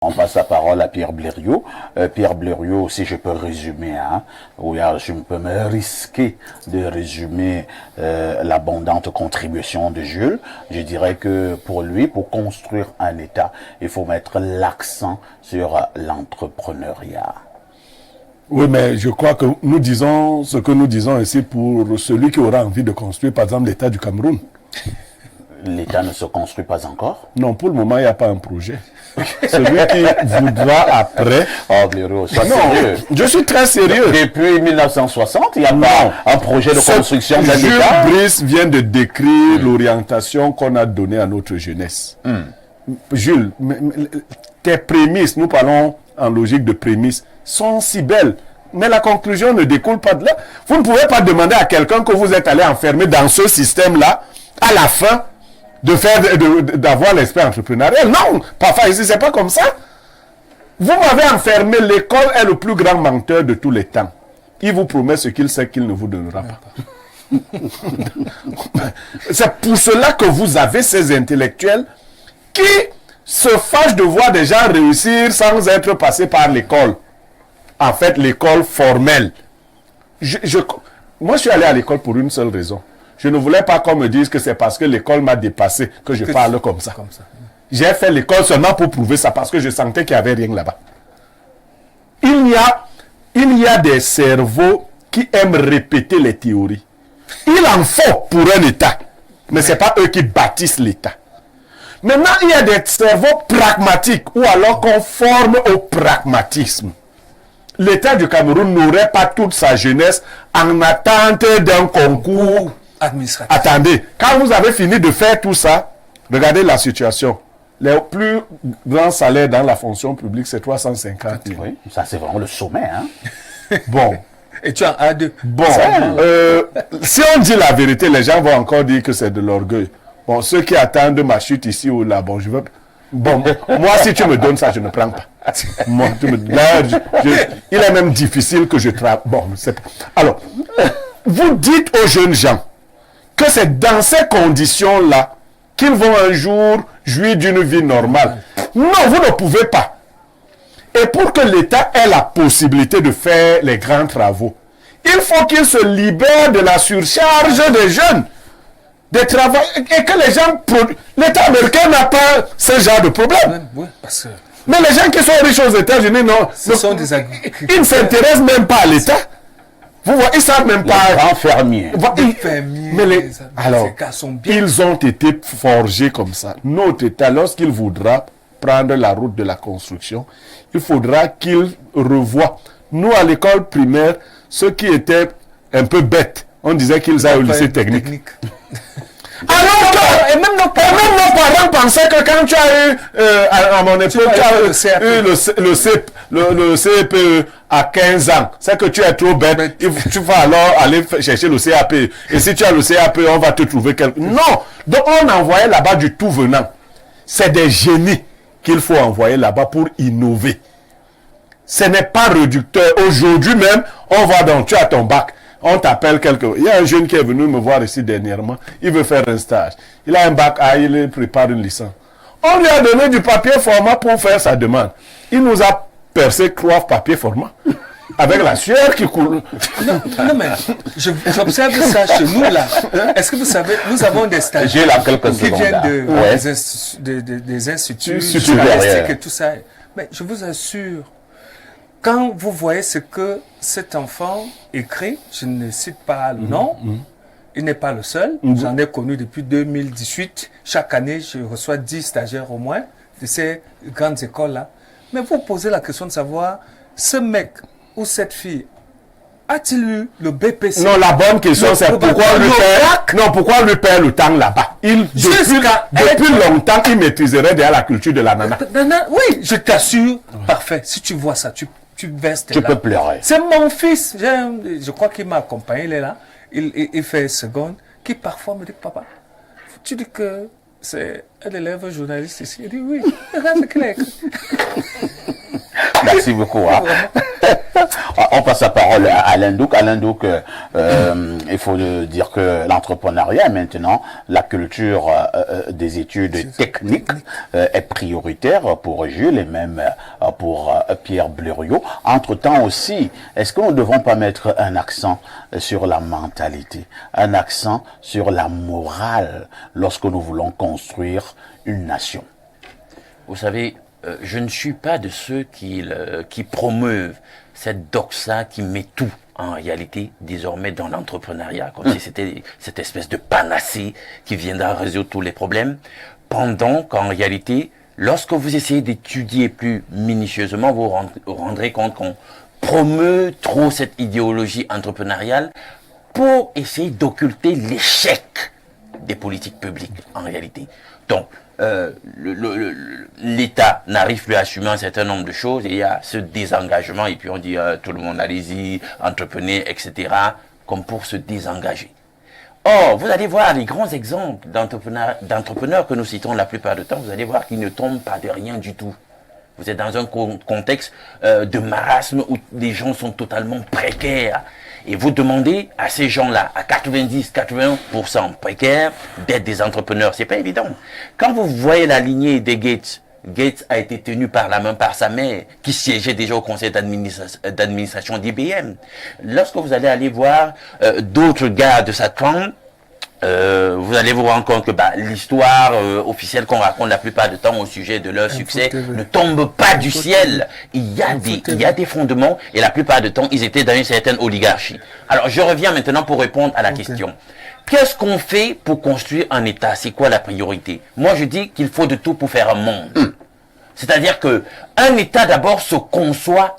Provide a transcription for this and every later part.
On passe la parole à Pierre Blériot. Pierre Blériot, si je peux résumer, je peux me risquer de résumer l'abondante contribution de Jules. Je dirais que pour lui, pour construire un État, il faut mettre l'accent sur l'entrepreneuriat. Oui, mais je crois que nous disons ce que nous disons ici pour celui qui aura envie de construire, par exemple, l'État du Cameroun. L'État ne se construit pas encore? Non, pour le moment, il n'y a pas un projet. Celui qui voudra après... Oh, Blériot, sois sérieux. Je suis très sérieux. Depuis 1960, il n'y a pas un projet de construction d'un Jules État? Brice vient de décrire l'orientation qu'on a donnée à notre jeunesse. Jules, tes prémices, nous parlons en logique de prémices, sont si belles. Mais la conclusion ne découle pas de là. Vous ne pouvez pas demander à quelqu'un que vous êtes allé enfermer dans ce système-là, à la fin, d'avoir l'esprit entrepreneurial. Non, parfois ici, c'est pas comme ça. Vous m'avez enfermé, l'école est le plus grand menteur de tous les temps. Il vous promet ce qu'il sait qu'il ne vous donnera pas. C'est pour cela que vous avez ces intellectuels qui se fâchent de voir des gens réussir sans être passés par l'école. En fait, l'école formelle. Moi, je suis allé à l'école pour une seule raison. Je ne voulais pas qu'on me dise que c'est parce que l'école m'a dépassé que je parle comme ça. J'ai fait l'école seulement pour prouver ça, parce que je sentais qu'il n'y avait rien là-bas. Il y a des cerveaux qui aiment répéter les théories. Il en faut pour un État, mais ce n'est pas eux qui bâtissent l'État. Maintenant, il y a des cerveaux pragmatiques, ou alors qu'on forme au pragmatisme. L'État du Cameroun n'aurait pas toute sa jeunesse en attente d'un concours administratif. Attendez, quand vous avez fini de faire tout ça, regardez la situation. Les plus grands salaires dans la fonction publique, c'est 350 000. Oui, ça c'est vraiment le sommet. Bon. Et tu as un de... Bon, si on dit la vérité, les gens vont encore dire que c'est de l'orgueil. Bon, ceux qui attendent ma chute ici ou là, bon, je veux... Bon, moi, si tu me donnes ça, je ne prends pas. Moi, il est même difficile que je travaille. Bon, c'est pas... Alors, vous dites aux jeunes gens que c'est dans ces conditions-là qu'ils vont un jour jouir d'une vie normale. Non, vous ne pouvez pas. Et pour que l'État ait la possibilité de faire les grands travaux, il faut qu'il se libère de la surcharge des jeunes, des travaux, et que les gens produisent. L'État américain n'a pas ce genre de problème. Oui, parce que... Mais les gens qui sont riches aux États-Unis, non. Ils ne s'intéressent même pas à l'État. Vous voyez, ils ne savent même pas. Les grands fermiers. Mais alors, ils ont été forgés comme ça. Notre État, lorsqu'il voudra prendre la route de la construction, il faudra qu'il revoie. Nous, à l'école primaire, ceux qui étaient un peu bêtes, on disait qu'ils aillent au lycée technique. Alors que, et même nos parents pensaient que quand tu as eu, à mon époque, tu as eu le CPE à 15 ans, c'est que tu es trop bête, tu vas alors aller chercher le CAP. Et si tu as le CAP, on va te trouver quelque... Non! Donc on envoyait là-bas du tout venant. C'est des génies qu'il faut envoyer là-bas pour innover. Ce n'est pas réducteur. Aujourd'hui même, on va donc, tu as ton bac. On t'appelle quelque... Il y a un jeune qui est venu me voir ici dernièrement. Il veut faire un stage. Il a un bac A, il prépare une licence. On lui a donné du papier format pour faire sa demande. Il nous a percé 3 papiers format. Avec la sueur qui coule. Non, mais j'observe ça chez nous là. Est-ce que vous savez, nous avons des stagiaires qui viennent des instituts journalistiques et tout ça. Mais je vous assure, quand vous voyez ce que cet enfant écrit, je ne cite pas le nom, il n'est pas le seul. J'en ai connu depuis 2018. Chaque année, je reçois 10 stagiaires au moins de ces grandes écoles-là. Mais vous posez la question de savoir, ce mec ou cette fille, a-t-il eu le BPC? Non, la bonne question, c'est pourquoi on lui perd le temps là-bas. Depuis longtemps, il maîtriserait déjà la culture de la nana. Oui, je t'assure. Parfait. Si tu vois ça, tu verses tes larmes. Tu peux pleurer. C'est mon fils. Je crois qu'il m'a accompagné, il est là. Il fait seconde, qui parfois me dit, papa, tu dis que c'est un élève journaliste ici. Il dit, oui, regarde ce qu'il a écrit. Merci beaucoup. On passe la parole à Alain Douc. Alain Douc, il faut dire que l'entrepreneuriat maintenant, la culture des études techniques est prioritaire pour Jules et même pour Pierre Blériot. Entre-temps aussi, est-ce que nous ne devons pas mettre un accent sur la mentalité, un accent sur la morale lorsque nous voulons construire une nation? Vous savez, je ne suis pas de ceux qui promeuvent cette doxa qui met tout en réalité désormais dans l'entrepreneuriat, comme si c'était cette espèce de panacée qui viendra résoudre tous les problèmes, pendant qu'en réalité, lorsque vous essayez d'étudier plus minutieusement, vous vous rendrez compte qu'on promeut trop cette idéologie entrepreneuriale pour essayer d'occulter l'échec des politiques publiques en réalité. Donc, l'État n'arrive plus à assumer un certain nombre de choses et il y a ce désengagement et puis on dit tout le monde allez-y, entreprenez, etc. comme pour se désengager. Or, vous allez voir les grands exemples d'entrepreneurs que nous citons la plupart du temps, vous allez voir qu'ils ne tombent pas de rien du tout. Vous êtes dans un contexte de marasme où les gens sont totalement précaires. Et vous demandez à ces gens-là, à 90-80% précaires, d'être des entrepreneurs. C'est pas évident. Quand vous voyez la lignée des Gates, Gates a été tenu par la main par sa mère, qui siégeait déjà au conseil d'administration d'IBM. Lorsque vous allez voir d'autres gars de sa trempe, vous allez vous rendre compte que l'histoire officielle qu'on raconte la plupart du temps au sujet de leur succès ne tombe pas du ciel. Il y a des fondements et la plupart du temps, ils étaient dans une certaine oligarchie. Alors, je reviens maintenant pour répondre à la question. Qu'est-ce qu'on fait pour construire un État? C'est quoi la priorité? Moi, je dis qu'il faut de tout pour faire un monde. C'est-à-dire que un État, d'abord, se conçoit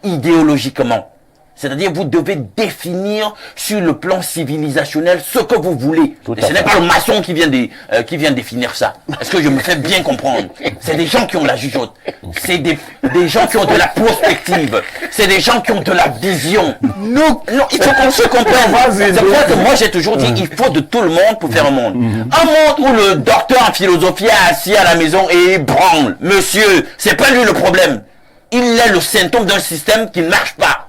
idéologiquement. C'est-à-dire, vous devez définir sur le plan civilisationnel ce que vous voulez. Et ce n'est pas le maçon qui vient définir ça. Est-ce que je me fais bien comprendre? C'est des gens qui ont la jugeote. C'est des gens qui ont de la prospective. C'est des gens qui ont de la vision. Non, il faut qu'on se comprenne. C'est pour ça que moi, j'ai toujours dit, il faut de tout le monde pour faire un monde. Un monde où le docteur en philosophie est assis à la maison et il branle. Monsieur, c'est pas lui le problème. Il est le symptôme d'un système qui ne marche pas.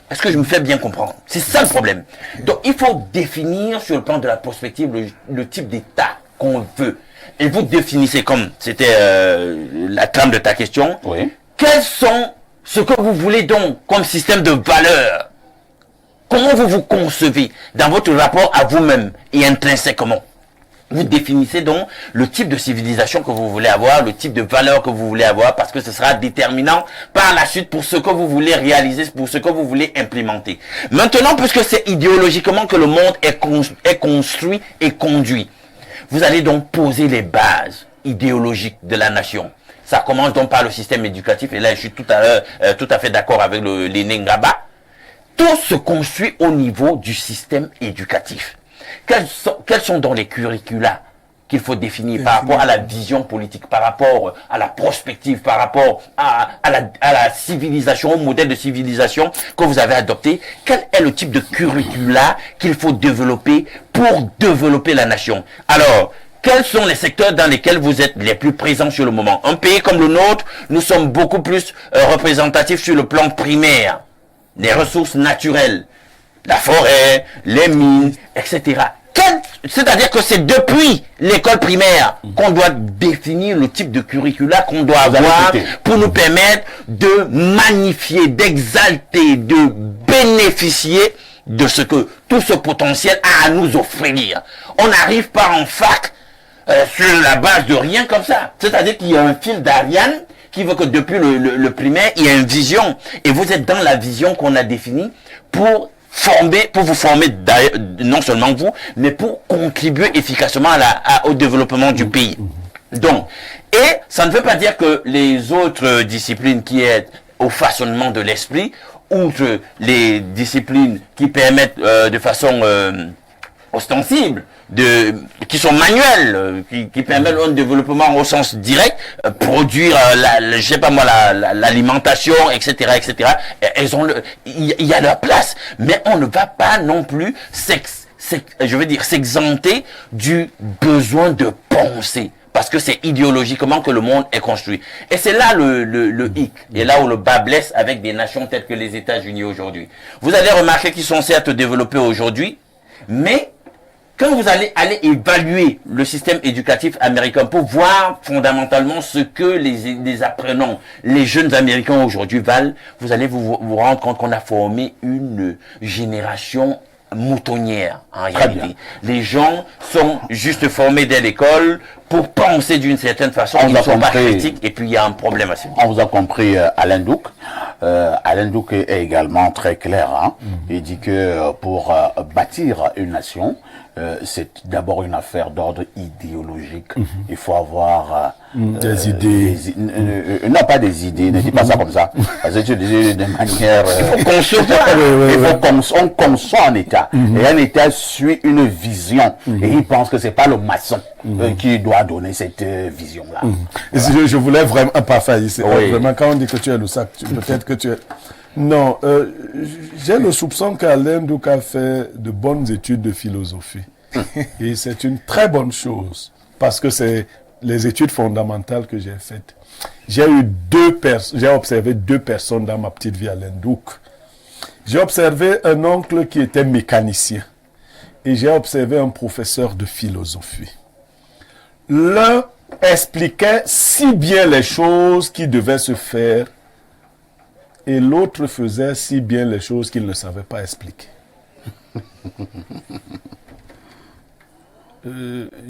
Est-ce que je me fais bien comprendre? C'est ça le problème. Donc, il faut définir sur le plan de la perspective le type d'État qu'on veut. Et vous définissez, comme c'était la trame de ta question, quels sont ce que vous voulez donc comme système de valeurs? Comment vous vous concevez dans votre rapport à vous-même et intrinsèquement? Vous définissez donc le type de civilisation que vous voulez avoir, le type de valeur que vous voulez avoir, parce que ce sera déterminant par la suite pour ce que vous voulez réaliser, pour ce que vous voulez implémenter. Maintenant, puisque c'est idéologiquement que le monde est construit et conduit, vous allez donc poser les bases idéologiques de la nation. Ça commence donc par le système éducatif, et là je suis tout à fait d'accord avec l'aîné Ngaba. Tout se construit au niveau du système éducatif. Quels sont donc les curricula qu'il faut définir par rapport à la vision politique, par rapport à la prospective, par rapport à la civilisation, au modèle de civilisation que vous avez adopté? Quel est le type de curricula qu'il faut développer pour développer la nation? Alors, quels sont les secteurs dans lesquels vous êtes les plus présents sur le moment? Un pays comme le nôtre, nous sommes beaucoup plus représentatifs sur le plan primaire, les ressources naturelles, la forêt, les mines, etc. C'est-à-dire que c'est depuis l'école primaire qu'on doit définir le type de curricula qu'on doit avoir pour nous permettre de magnifier, d'exalter, de bénéficier de ce que tout ce potentiel a à nous offrir. On n'arrive pas en fac sur la base de rien comme ça. C'est-à-dire qu'il y a un fil d'Ariane qui veut que depuis le primaire, il y a une vision. Et vous êtes dans la vision qu'on a définie pour vous former non seulement vous, mais pour contribuer efficacement au développement du pays. Donc, et ça ne veut pas dire que les autres disciplines qui aident au façonnement de l'esprit, outre les disciplines qui permettent de façon ostensible, qui sont manuelles, qui permettent un développement au sens direct, produire je sais pas moi l'alimentation, etc., etc. Il y a leur place, mais on ne va pas non plus s'exempter du besoin de penser. parce que c'est idéologiquement que le monde est construit. Et c'est là le hic, et là où le bas blesse avec des nations telles que les États-Unis aujourd'hui. Vous allez remarquer qu'ils sont certes développés aujourd'hui, mais quand vous allez évaluer le système éducatif américain pour voir fondamentalement ce que les apprenants, les jeunes Américains aujourd'hui valent, vous allez vous rendre compte qu'on a formé une génération moutonnière en réalité. Les gens sont juste formés dès l'école pour penser d'une certaine façon, ils ne sont pas critiques et puis il y a un problème à ce niveau. On vous a compris Alain Douc. Alain Douc est également très clair. Hein. Il dit que pour bâtir une nation, c'est d'abord une affaire d'ordre idéologique. Il faut avoir des idées. Non, pas des idées, ne dis pas ça comme ça. Parce que tu dis de manière... il faut concevoir. On conçoit un État. Et un État suit une vision. Et il pense que c'est pas le maçon qui doit donner cette vision-là. Voilà. Je voulais vraiment... Parfait. Vraiment, quand on dit que tu es le sac, peut-être que tu es... Non, j'ai le soupçon qu'Alain Douc a fait de bonnes études de philosophie. Et c'est une très bonne chose, parce que c'est les études fondamentales que j'ai faites. J'ai observé 2 personnes dans ma petite vie, Alain Douc. J'ai observé un oncle qui était mécanicien. Et j'ai observé un professeur de philosophie. L'un expliquait si bien les choses qui devaient se faire, et l'autre faisait si bien les choses qu'il ne savait pas expliquer.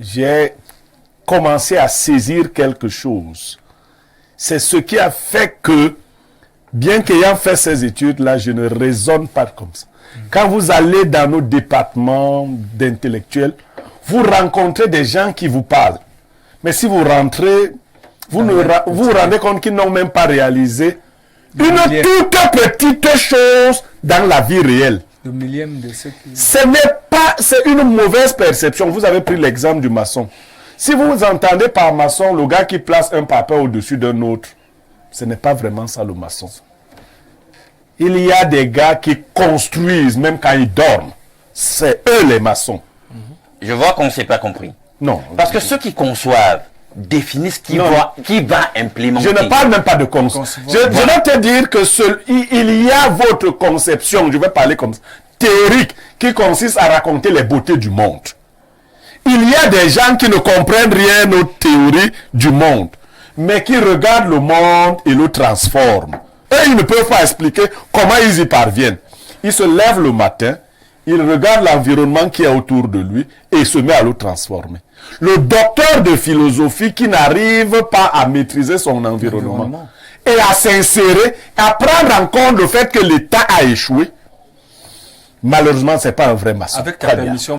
J'ai commencé à saisir quelque chose. C'est ce qui a fait que, bien qu'ayant fait ces études-là, je ne raisonne pas comme ça. Quand vous allez dans nos départements d'intellectuels, vous rencontrez des gens qui vous parlent. Mais si vous rentrez, vous vous rendez compte qu'ils n'ont même pas réalisé une toute petite chose dans la vie réelle. Le millième de ce qui... Ce n'est pas, c'est une mauvaise perception. Vous avez pris l'exemple du maçon. Si vous entendez par maçon le gars qui place un papier au-dessus d'un autre, ce n'est pas vraiment ça le maçon. Il y a des gars qui construisent même quand ils dorment. C'est eux les maçons. Je vois qu'on ne s'est pas compris. Non. Parce que ceux qui conçoivent définissent qui va implémenter. Je ne parle même pas de concept. Je vais te dire que il y a votre conception, je vais parler comme ça, théorique, qui consiste à raconter les beautés du monde. Il y a des gens qui ne comprennent rien aux théories du monde, mais qui regardent le monde et le transforment. Eux, ils ne peuvent pas expliquer comment ils y parviennent. Ils se lèvent le matin, ils regardent l'environnement qui est autour de lui et se met à le transformer. Le docteur de philosophie qui n'arrive pas à maîtriser son environnement et à s'insérer, à prendre en compte le fait que l'État a échoué, malheureusement, ce n'est pas un vrai maçon. Avec ta permission,